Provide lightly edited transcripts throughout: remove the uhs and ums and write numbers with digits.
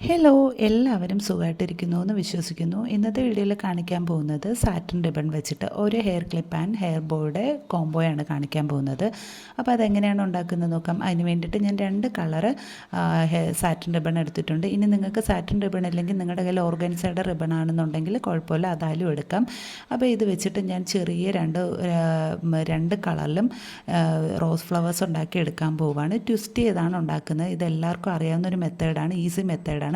Hello, എല്ലാവരും സുഖമായിട്ടിരിക്കുന്നു എന്ന് വിശ്വസിക്കുന്നു. ഇന്നത്തെ വീഡിയോയിൽ കാണിക്കാൻ പോകുന്നത് സാറ്റിൻ റിബൺ വെച്ചിട്ട് ഒരു ഹെയർ ക്ലിപ്പ് ആൻഡ് ഹെയർ ബോയുടെ കോംബോയാണ് കാണിക്കാൻ പോകുന്നത്. അപ്പോൾ അതെങ്ങനെയാണ് ഉണ്ടാക്കുന്നത് നോക്കാം. അതിന് വേണ്ടിയിട്ട് ഞാൻ 2 കളറ് സാറ്റിൻ റിബൺ എടുത്തിട്ടുണ്ട്. ഇനി നിങ്ങൾക്ക് സാറ്റിൻ റിബൺ ഇല്ലെങ്കിൽ നിങ്ങളുടെ കയ്യിൽ ഓർഗൻസയുടെ റിബൺ ആണെന്നുണ്ടെങ്കിൽ കുഴപ്പമില്ല, അതായാലും എടുക്കാം. അപ്പോൾ ഇത് വെച്ചിട്ട് ഞാൻ ചെറിയ രണ്ട് കളറിലും റോസ് ഫ്ലവേഴ്സ് ഉണ്ടാക്കി എടുക്കാൻ പോവുകയാണ്. ട്വിസ്റ്റ് ചെയ്താണ് ഉണ്ടാക്കുന്നത്. ഇതെല്ലാവർക്കും അറിയാവുന്നൊരു മെത്തേഡാണ്, ഈസി മെത്തേഡാണ്.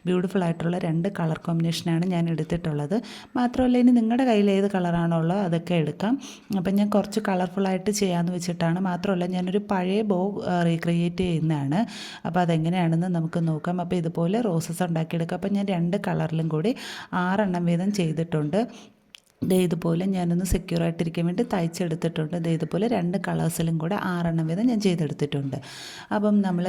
ബ്യൂട്ടിഫുൾ ആയിട്ടുള്ള 2 കളർ കോമ്പിനേഷനാണ് ഞാൻ എടുത്തിട്ടുള്ളത്. മാത്രമല്ല, ഇനി നിങ്ങളുടെ കയ്യിൽ ഏത് കളറാണോ ഉള്ളത് അതൊക്കെ എടുക്കാം. അപ്പം ഞാൻ കുറച്ച് കളർഫുള്ളായിട്ട് ചെയ്യാമെന്ന് വെച്ചിട്ടാണ്. മാത്രമല്ല, ഞാനൊരു പഴയ ബോ റീക്രിയേറ്റ് ചെയ്യുന്നതാണ്. അപ്പോൾ അതെങ്ങനെയാണെന്ന് നമുക്ക് നോക്കാം. അപ്പോൾ ഇതുപോലെ റോസസ് ഉണ്ടാക്കിയെടുക്കാം. അപ്പോൾ ഞാൻ 2 കളറിലും കൂടി 6 എണ്ണം വീതം ചെയ്തിട്ടുണ്ട്. ഇതുപോലെ ഞാനൊന്ന് സെക്യൂർ ആയിട്ടിരിക്കാൻ വേണ്ടി തയ്ച്ചെടുത്തിട്ടുണ്ട്. ഇതുപോലെ 2 കളേഴ്സിലും കൂടെ 6 എണ്ണം വീതം ഞാൻ ചെയ്തെടുത്തിട്ടുണ്ട്. അപ്പം നമ്മൾ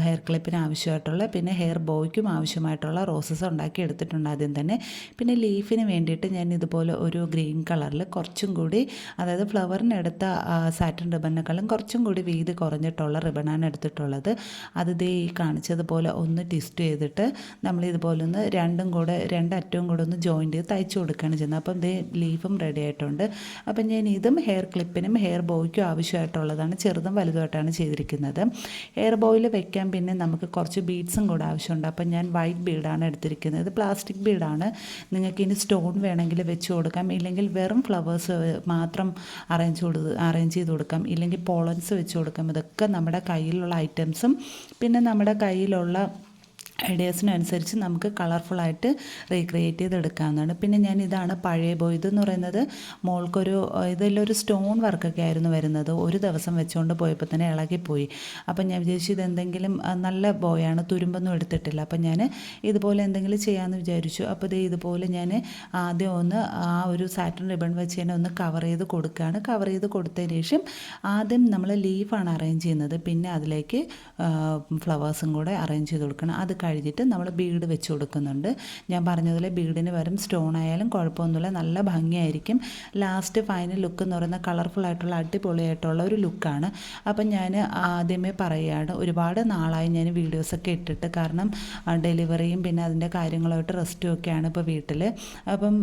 ഹെയർ ക്ലിപ്പിന് ആവശ്യമായിട്ടുള്ള, പിന്നെ ഹെയർ ബോയ്ക്കും ആവശ്യമായിട്ടുള്ള റോസസ് ഉണ്ടാക്കി എടുത്തിട്ടുണ്ട് ആദ്യം തന്നെ. പിന്നെ ലീഫിന് വേണ്ടിയിട്ട് ഞാൻ ഇതുപോലെ ഒരു ഗ്രീൻ കളറിൽ കുറച്ചും കൂടി, അതായത് ഫ്ലവറിന് എടുത്ത സാറ്റിൻ റിബണിനേക്കാളും കുറച്ചും കൂടി വീതി കുറഞ്ഞിട്ടുള്ള റിബണാണ് എടുത്തിട്ടുള്ളത്. അത് ഈ കാണിച്ചതുപോലെ ഒന്ന് ട്വിസ്റ്റ് ചെയ്തിട്ട് നമ്മൾ ഇതുപോലെ ഒന്ന് രണ്ട് അറ്റവും കൂടെ ഒന്ന് ജോയിൻ്റ് ചെയ്ത് തയ്ച്ചു കൊടുക്കുകയാണ് ചെയ്യുന്നത്. അപ്പം ലീഫും റെഡി ആയിട്ടുണ്ട്. അപ്പം ഞാൻ ഇതും ഹെയർ ക്ലിപ്പിനും ഹെയർ ബോയ്ക്കും ആവശ്യമായിട്ടുള്ളതാണ്. ചെറുതും വലുതുമായിട്ടാണ് ചെയ്തിരിക്കുന്നത്. ഹെയർ ബോയിൽ വെക്കാൻ പിന്നെ നമുക്ക് കുറച്ച് ബീഡ്സും കൂടെ ആവശ്യമുണ്ട്. അപ്പം ഞാൻ വൈറ്റ് ബീഡാണ് എടുത്തിരിക്കുന്നത്. പ്ലാസ്റ്റിക് ബീഡാണ്. നിങ്ങൾക്ക് ഇനി സ്റ്റോൺ വേണമെങ്കിൽ വെച്ച് കൊടുക്കാം, ഇല്ലെങ്കിൽ വെറും ഫ്ലവേഴ്സ് മാത്രം അറേഞ്ച് ചെയ്ത് കൊടുക്കാം, ഇല്ലെങ്കിൽ പോളൻസ് വെച്ച് കൊടുക്കാം. ഇതൊക്കെ നമ്മുടെ കയ്യിലുള്ള ഐറ്റംസും പിന്നെ നമ്മുടെ കയ്യിലുള്ള ഐഡിയാസിനനുസരിച്ച് നമുക്ക് കളർഫുള്ളായിട്ട് റീക്രിയേറ്റ് ചെയ്തെടുക്കാവുന്നതാണ്. പിന്നെ ഞാൻ ഇതാണ് പഴയ ബോ. ഇതെന്ന് പറയുന്നത് മോൾക്കൊരു ഇതിലൊരു സ്റ്റോൺ വർക്കൊക്കെ ആയിരുന്നു വരുന്നത്. ഒരു ദിവസം വെച്ചുകൊണ്ട് പോയപ്പോൾ തന്നെ ഇളകിപ്പോയി. അപ്പം ഞാൻ വിചാരിച്ചു ഇതെന്തെങ്കിലും നല്ല ബോയാണ്, തുരുമ്പൊന്നും എടുത്തിട്ടില്ല. അപ്പം ഞാൻ ഇതുപോലെ എന്തെങ്കിലും ചെയ്യാമെന്ന് വിചാരിച്ചു. അപ്പോൾ ഇതുപോലെ ഞാൻ ആദ്യം ഒന്ന് ആ ഒരു സാറ്റിൻ റിബൺ വെച്ച് തന്നെ ഒന്ന് കവർ ചെയ്ത് കൊടുക്കുകയാണ്. കവർ ചെയ്ത് കൊടുത്തതിന് ശേഷം ആദ്യം നമ്മൾ ലീഫാണ് അറേഞ്ച് ചെയ്യുന്നത്. പിന്നെ അതിലേക്ക് ഫ്ലവേഴ്സും കൂടെ അറേഞ്ച് ചെയ്ത് കൊടുക്കണം. അത് കഴിഞ്ഞിട്ട് നമ്മൾ ബീഡ് വെച്ച് കൊടുക്കുന്നുണ്ട്. ഞാൻ പറഞ്ഞതുപോലെ ബീഡിന് വരും സ്റ്റോൺ ആയാലും കുഴപ്പമൊന്നുമില്ല, നല്ല ഭംഗിയായിരിക്കും. ലാസ്റ്റ് ഫൈനൽ ലുക്ക് എന്ന് പറയുന്ന കളർഫുൾ ആയിട്ടുള്ള അടിപൊളിയായിട്ടുള്ള ഒരു ലുക്കാണ്. അപ്പം ഞാൻ ആദ്യമേ പറയുകയാണ്, ഒരുപാട് നാളായി ഞാൻ വീഡിയോസൊക്കെ ഇട്ടിട്ട്. കാരണം ഡെലിവറിയും പിന്നെ അതിൻ്റെ കാര്യങ്ങളുമായിട്ട് റെസ്റ്റും ഒക്കെയാണ് ഇപ്പോൾ വീട്ടിൽ. അപ്പം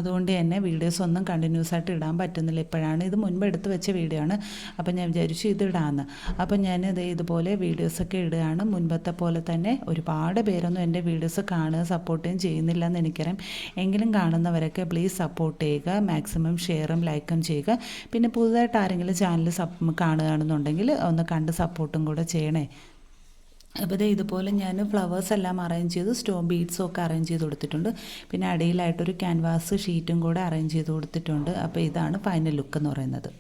അതുകൊണ്ട് തന്നെ വീഡിയോസ് ഒന്നും കണ്ടിന്യൂസ് ആയിട്ട് ഇടാൻ പറ്റുന്നില്ല. ഇപ്പോഴാണ് ഇത് മുൻപ് എടുത്ത് വെച്ച വീഡിയോ ആണ്. അപ്പം ഞാൻ വിചാരിച്ചു ഇത് ഇടാമെന്ന്. അപ്പം ഞാൻ ഇതുപോലെ വീഡിയോസൊക്കെ ഇടുകയാണ്. മുൻപത്തെ പോലെ തന്നെ ഒരുപാട് പേരൊന്നും എൻ്റെ വീഡിയോസ് കാണുക സപ്പോർട്ടും ചെയ്യുന്നില്ല എന്ന് എനിക്കറിയാം. എങ്കിലും കാണുന്നവരൊക്കെ പ്ലീസ് സപ്പോർട്ട് ചെയ്യുക, മാക്സിമം ഷെയറും ലൈക്കും ചെയ്യുക. പിന്നെ പുതുതായിട്ട് ആരെങ്കിലും ചാനൽ കാണുകയാണെന്നുണ്ടെങ്കിൽ ഒന്ന് കണ്ട് സപ്പോർട്ടും കൂടെ ചെയ്യണേ. അപ്പോൾ ഇതുപോലെ ഞാൻ ഫ്ലവേഴ്സ് എല്ലാം അറേഞ്ച് ചെയ്ത് സ്റ്റോൺ ബീഡ്സും ഒക്കെ അറേഞ്ച് ചെയ്ത് കൊടുത്തിട്ടുണ്ട്. പിന്നെ അടിയിലായിട്ടൊരു ക്യാൻവാസ് ഷീറ്റും കൂടെ അറേഞ്ച് ചെയ്ത് കൊടുത്തിട്ടുണ്ട്. അപ്പോൾ ഇതാണ് ഫൈനൽ ലുക്ക് എന്ന് പറയുന്നത്.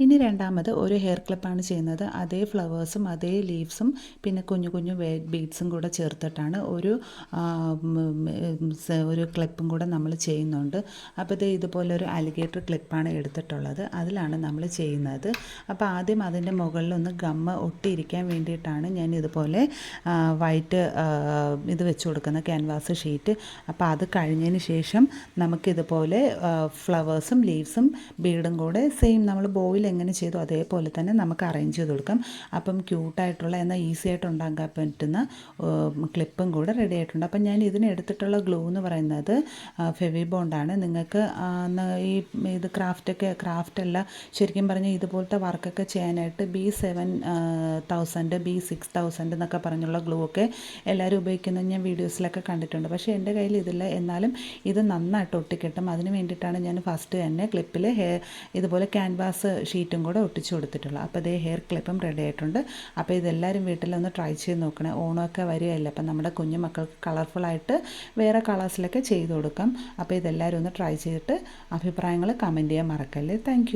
ഇനി രണ്ടാമത് ഒരു ഹെയർ ക്ലിപ്പാണ് ചെയ്യുന്നത്. അതേ ഫ്ലവേഴ്സും അതേ ലീവ്സും പിന്നെ കുഞ്ഞു കുഞ്ഞു ബീഡ്സും കൂടെ ചേർത്തിട്ടാണ് ഒരു ക്ലിപ്പും കൂടെ നമ്മൾ ചെയ്യുന്നുണ്ട്. അപ്പോൾ ഇതുപോലെ ഒരു അലിഗേറ്റർ ക്ലിപ്പാണ് എടുത്തിട്ടുള്ളത്. അതിലാണ് നമ്മൾ ചെയ്യുന്നത്. അപ്പോൾ ആദ്യം അതിൻ്റെ മുകളിലൊന്ന് ഗമ്മ് ഒട്ടിയിരിക്കാൻ വേണ്ടിയിട്ടാണ് ഞാൻ ഇതുപോലെ വൈറ്റ് ഇത് വെച്ച് കൊടുക്കുന്ന ക്യാൻവാസ് ഷീറ്റ്. അപ്പോൾ അത് കഴിഞ്ഞതിന് ശേഷം നമുക്കിതുപോലെ ഫ്ലവേഴ്സും ലീവ്സും ബീഡും കൂടെ സെയിം നമ്മൾ ബോയിൽ എങ്ങനെ ചെയ്തു അതേപോലെ തന്നെ നമുക്ക് അറേഞ്ച് ചെയ്ത് കൊടുക്കാം. അപ്പം ക്യൂട്ടായിട്ടുള്ള എന്നാൽ ഈസി ആയിട്ട് ഉണ്ടാക്കാൻ പറ്റുന്ന ക്ലിപ്പും കൂടെ റെഡി ആയിട്ടുണ്ട്. അപ്പം ഞാൻ ഇതിന് എടുത്തിട്ടുള്ള ഗ്ലൂ എന്ന് പറയുന്നത് ഫെവിബോണ്ടാണ്. നിങ്ങൾക്ക് ഈ ഇത് ക്രാഫ്റ്റല്ല, ശരിക്കും പറഞ്ഞാൽ ഇതുപോലത്തെ വർക്കൊക്കെ ചെയ്യാനായിട്ട് B7000 B6000 എന്നൊക്കെ പറഞ്ഞുള്ള ഗ്ലൂ ഒക്കെ എല്ലാവരും ഉപയോഗിക്കുന്നത് ഞാൻ വീഡിയോസിലൊക്കെ കണ്ടിട്ടുണ്ട്. പക്ഷേ എൻ്റെ കയ്യിൽ ഇതില്ല. എന്നാലും ഇത് നന്നായിട്ട് ഒട്ടിക്കിട്ടും. അതിന് വേണ്ടിയിട്ടാണ് ഞാൻ ഫസ്റ്റ് തന്നെ ക്ലിപ്പിൽ ഇതുപോലെ ക്യാൻവാസ് ഷീറ്റും കൂടെ ഒട്ടിച്ചു കൊടുത്തിട്ടുള്ളത്. അപ്പോൾ ഹെയർ ക്ലിപ്പും റെഡി ആയിട്ടുണ്ട്. അപ്പോൾ ഇതെല്ലാവരും വീട്ടിലൊന്ന് ട്രൈ ചെയ്ത് നോക്കണേ. ഓണമൊക്കെ വരികയല്ല, അപ്പം നമ്മുടെ കുഞ്ഞു മക്കൾക്ക് കളർഫുള്ളായിട്ട് വേറെ കളേഴ്സിലൊക്കെ ചെയ്ത് കൊടുക്കാം. അപ്പോൾ ഇതെല്ലാവരും ഒന്ന് ട്രൈ ചെയ്തിട്ട് അഭിപ്രായങ്ങൾ കമൻറ്റ് ചെയ്യാൻ മറക്കല്ലേ. താങ്ക്